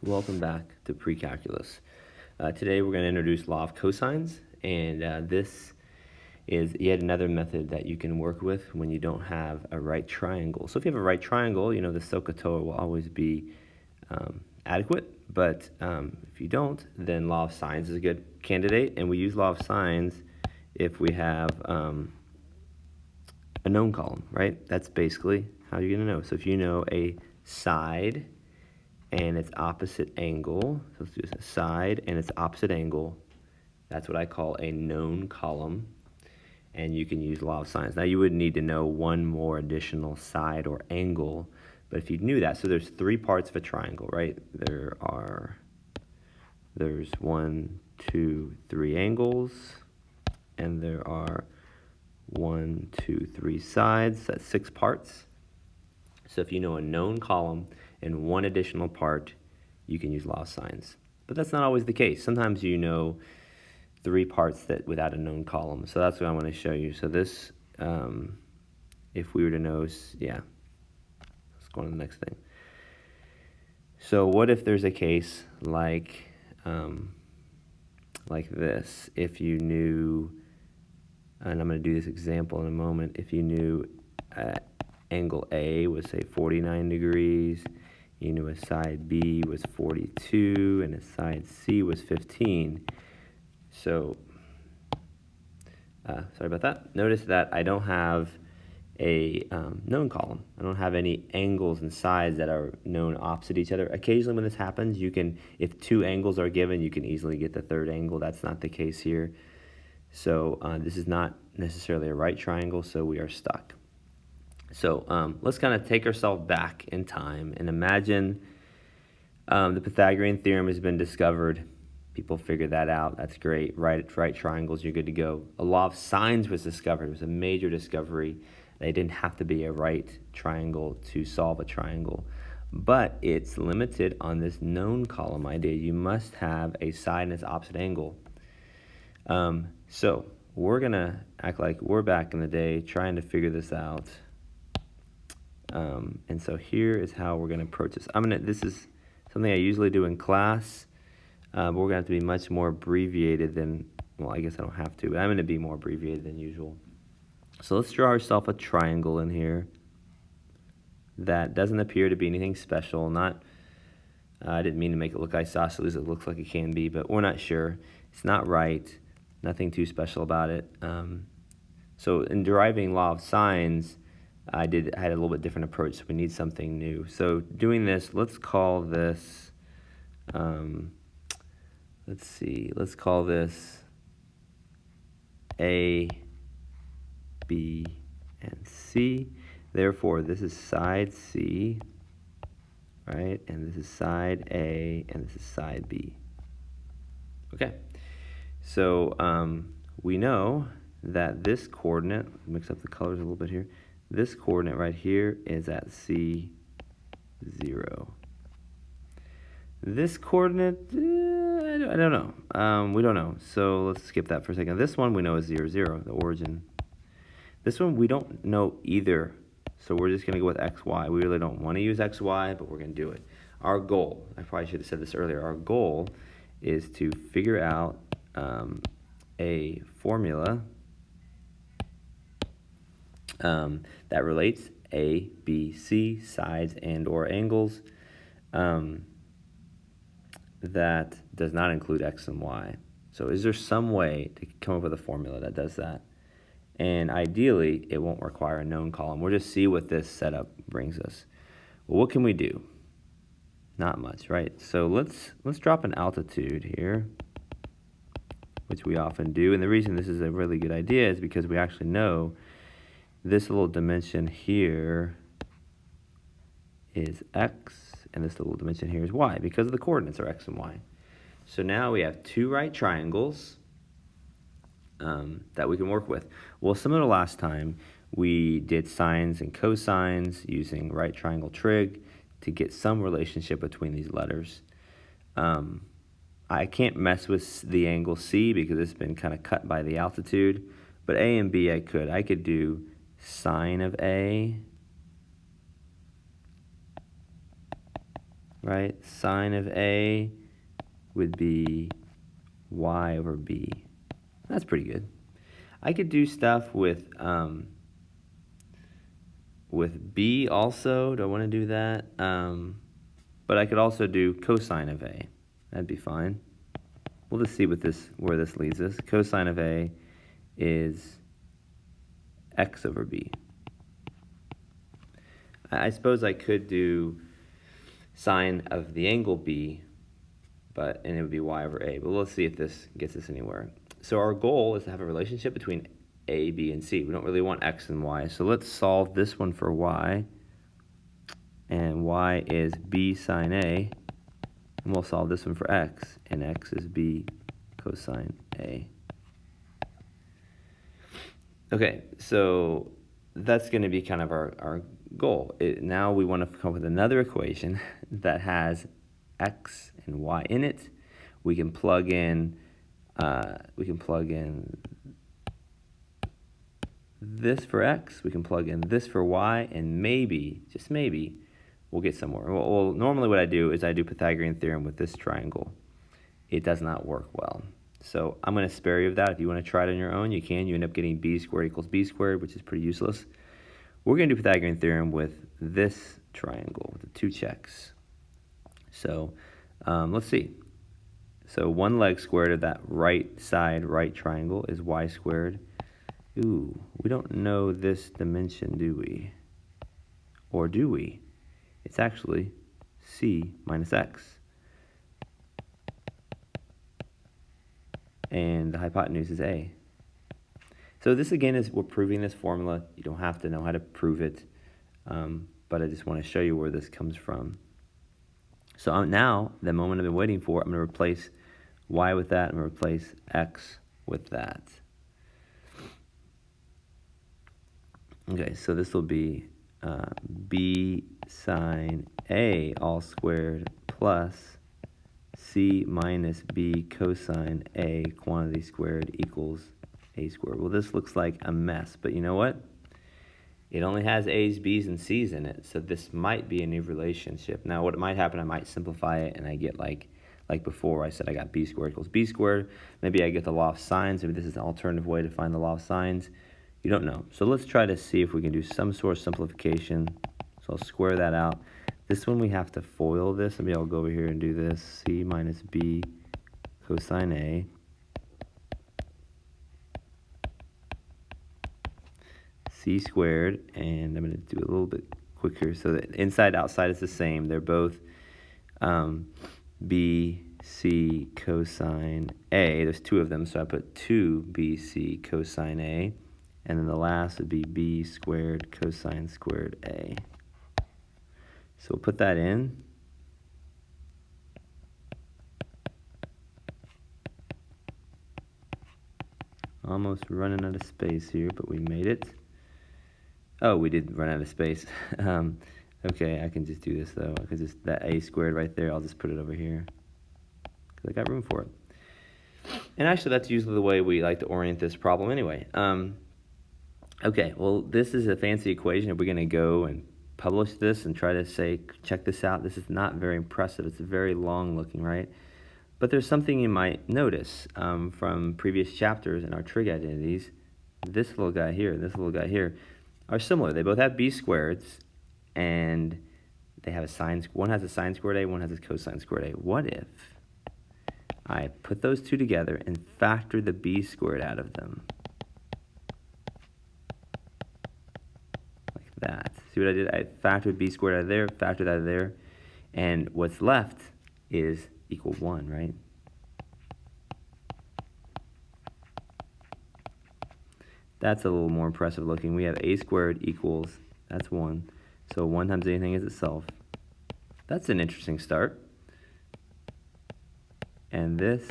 Welcome back to Precalculus. Today we're going to introduce law of cosines, and this is yet another method that you can work with when you don't have a right triangle. So if you have a right triangle, you know the SOHCAHTOA will always be adequate, but if you don't, then law of sines is a good candidate, and we use law of sines if we have a known column, right? That's basically how you're going to know. So if you know a side and its opposite angle, so let's do this, a side and its opposite angle, that's what I call a known column, and you can use law of sines. Now you would need to know one more additional side or angle, but if you knew that, so there's three parts of a triangle, right? There's 1, 2, 3 angles, and there are 1, 2, 3 sides. That's 6 parts. So if you know a known column and one additional part, you can use law of sines. But that's not always the case. Sometimes you know 3 parts that without a known column. So that's what I want to show you. So this, if we were to know, let's go on to the next thing. So what if there's a case like this? If you knew, and I'm going to do this example in a moment, if you knew angle A was, say, 49 degrees, you knew a side B was 42, and a side C was 15. So, sorry about that. Notice that I don't have a known column. I don't have any angles and sides that are known opposite each other. Occasionally when this happens, you can, if 2 angles are given, you can easily get the third angle. That's not the case here. So this is not necessarily a right triangle, so we are stuck. So let's kind of take ourselves back in time and imagine the Pythagorean Theorem has been discovered. People figured that out. That's great. Right triangles, you're good to go. A law of sines was discovered. It was a major discovery. They didn't have to be a right triangle to solve a triangle. But it's limited on this known column idea. You must have a side and its opposite angle. So we're going to act like we're back in the day trying to figure this out. And so here is how we're going to approach this. This is something I usually do in class, but we're going to have to be much more abbreviated than, well, I guess I don't have to, but I'm going to be more abbreviated than usual. So let's draw ourselves a triangle in here that doesn't appear to be anything special. I didn't mean to make it look isosceles. It looks like it can be, but we're not sure. It's not right. Nothing too special about it. So in deriving law of sines, I had a little bit different approach, so we need something new. So doing this, let's call this, let's call this A, B, and C. Therefore, this is side C, right? And this is side A, and this is side B. Okay, so we know that this coordinate, mix up the colors a little bit here, this coordinate right here is at C0. This coordinate, I don't know. We don't know, so let's skip that for a second. This one we know is 0, 0, the origin. This one we don't know either, so we're just going to go with xy. We really don't want to use xy, but we're going to do it. Our goal, I probably should have said this earlier, our goal is to figure out a formula that relates A, B, C, sides and or angles that does not include x and y. So is there some way to come up with a formula that does that? And ideally, it won't require a known column. We'll just see what this setup brings us. Well, what can we do? Not much, right? So let's drop an altitude here, which we often do. And the reason this is a really good idea is because we actually know this little dimension here is x, and this little dimension here is y, because the coordinates are x and y. So now we have 2 right triangles that we can work with. Well, similar to last time, we did sines and cosines using right triangle trig to get some relationship between these letters. I can't mess with the angle C because it's been kind of cut by the altitude, but A and B I could. I could do sine of A right? Sine of A would be y over b. That's pretty good. I could do stuff with b also. Do I want to do that? But I could also do cosine of A. That'd be fine. We'll just see where this leads us. Cosine of A is x over b. I suppose I could do sine of the angle b, and it would be y over a. But let's see if this gets us anywhere. So our goal is to have a relationship between a, b, and c. We don't really want x and y. So let's solve this one for y. And y is b sine a. And we'll solve this one for x. And x is b cosine a. Okay, so that's going to be kind of our goal. Now we want to come up with another equation that has x and y in it. We can plug in this for x, we can plug in this for y, and maybe, just maybe, we'll get somewhere. Well, normally what I do is I do Pythagorean Theorem with this triangle. It does not work well. So I'm going to spare you of that. If you want to try it on your own, you can. You end up getting b squared equals b squared, which is pretty useless. We're going to do Pythagorean Theorem with this triangle, with the two checks. So let's see. So one leg squared of that right side right triangle is y squared. Ooh, we don't know this dimension, do we? Or do we? It's actually c minus x. And the hypotenuse is a. So this again is, we're proving this formula. You don't have to know how to prove it, but I just want to show you where this comes from. So now, the moment I've been waiting for, I'm going to replace y with that. I'm going to replace x with that. Okay, so this will be b sine a all squared plus c minus b cosine a quantity squared equals a squared. Well, this looks like a mess, but you know what? It only has a's, b's, and c's in it, so this might be a new relationship. Now, what might happen, I might simplify it, and I get like before I said I got b squared equals b squared. Maybe I get the law of sines. Maybe this is an alternative way to find the law of sines. You don't know. So let's try to see if we can do some sort of simplification. So I'll square that out. This one we have to FOIL this. Maybe I'll go over here and do this. C minus b cosine a. C squared, and I'm going to do a little bit quicker so that inside outside is the same. They're both b c cosine a. There's two of them, so I put 2bc cosine a. And then the last would be b squared cosine squared a. So we'll put that in. Almost running out of space here, but we made it. Oh, we did run out of space. Okay, I can just do this though. I can just, that a squared right there, I'll just put it over here, because I got room for it. And actually, that's usually the way we like to orient this problem anyway. Okay, well, this is a fancy equation. If we're going to go and publish this and try to say, check this out, this is not very impressive. It's very long looking, right? But there's something you might notice from previous chapters in our trig identities. This little guy here and this little guy here are similar. They both have b squareds, and they have a sine. One has a sine squared a, one has a cosine squared a. What if I put those two together and factor the b squared out of them? Like that. See what I did? I factored b squared out of there, factored out of there, and what's left is equal 1, right? That's a little more impressive looking. We have a squared equals, that's 1. So 1 times anything is itself. That's an interesting start. And this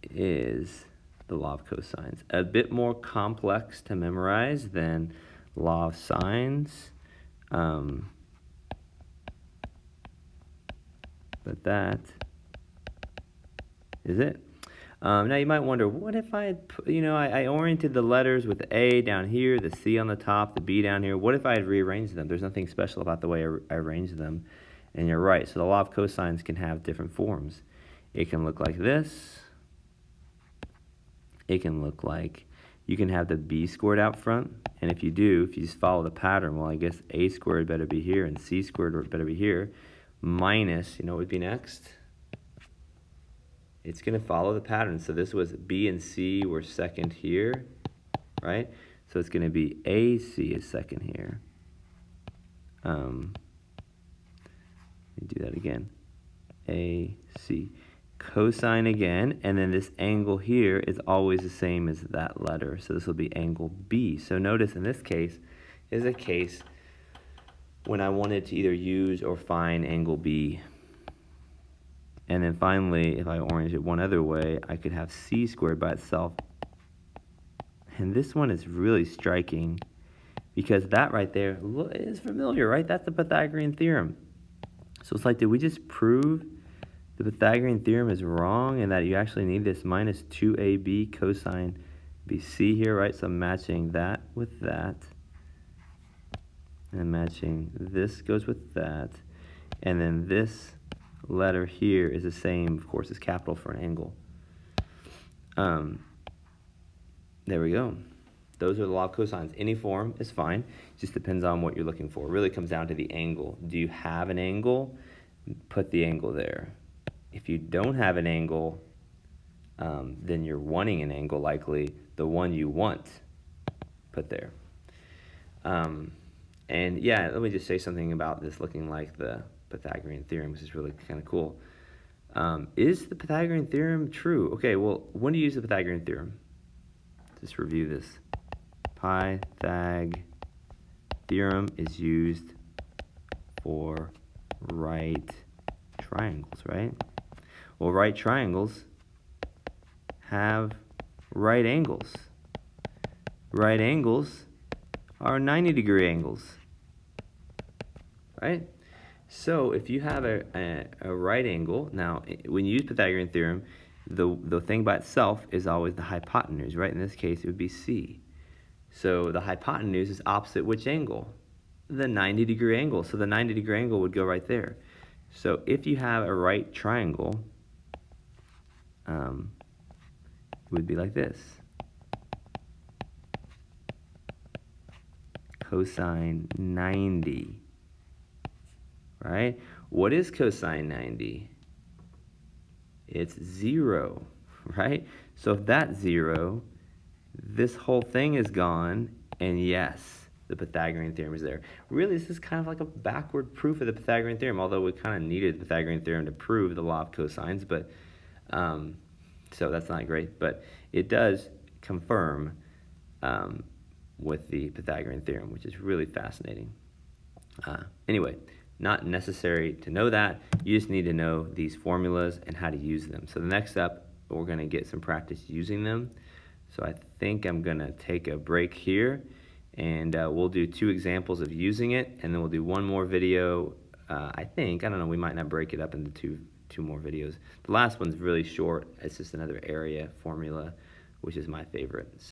is the law of cosines. A bit more complex to memorize than law of sines. But that is it. Now you might wonder, what if I had, I oriented the letters with the A down here, the C on the top, the B down here. What if I had rearranged them? There's nothing special about the way I arranged them. And you're right. So the law of cosines can have different forms. It can look like this. It can look like, you can have the B squared out front. And if you just follow the pattern, well, I guess A squared better be here and C squared better be here. Minus, what would be next? It's going to follow the pattern. So this was B and C were second here, right? So it's going to be AC is second here. Let me do that again. AC. Cosine again, and then this angle here is always the same as that letter. So this will be angle B. So notice in this case is a case when I wanted to either use or find angle B. And then finally, if I orange it one other way, I could have C squared by itself. And this one is really striking because that right there is familiar, right? That's the Pythagorean theorem. So it's like, did we just prove the Pythagorean theorem is wrong and that you actually need this minus 2ab cosine BC here, right? So I'm matching that with that. And matching this goes with that. And then this letter here is the same, of course, as capital for an angle. There we go. Those are the law of cosines. Any form is fine. It just depends on what you're looking for. It really comes down to the angle. Do you have an angle? Put the angle there. If you don't have an angle, then you're wanting an angle, likely. The one you want, put there. And yeah, let me just say something about this looking like the Pythagorean theorem, which is really kind of cool. Is the Pythagorean theorem true? Okay, well, when do you use the Pythagorean theorem? Just review this. Pythag theorem is used for right triangles, right? Well, right triangles have right angles. Right angles are 90-degree angles, right? So if you have a right angle, now when you use Pythagorean theorem, the thing by itself is always the hypotenuse, right? In this case, it would be C. So the hypotenuse is opposite which angle? The 90-degree angle. So the 90-degree angle would go right there. So if you have a right triangle, it would be like this. Cosine 90. Right? What is cosine 90? It's 0, right? So if that's 0, this whole thing is gone, and yes, the Pythagorean theorem is there. Really, this is kind of like a backward proof of the Pythagorean theorem, although we kind of needed the Pythagorean theorem to prove the law of cosines, but so that's not great, but it does confirm with the Pythagorean theorem, which is really fascinating. Anyway, not necessary to know that. You just need to know these formulas and how to use them. So the next step, we're going to get some practice using them. So I think I'm going to take a break here, and we'll do 2 examples of using it, and then we'll do one more video. I don't know, we might not break it up into two more videos. The last one's really short. It's just another area formula, which is my favorite.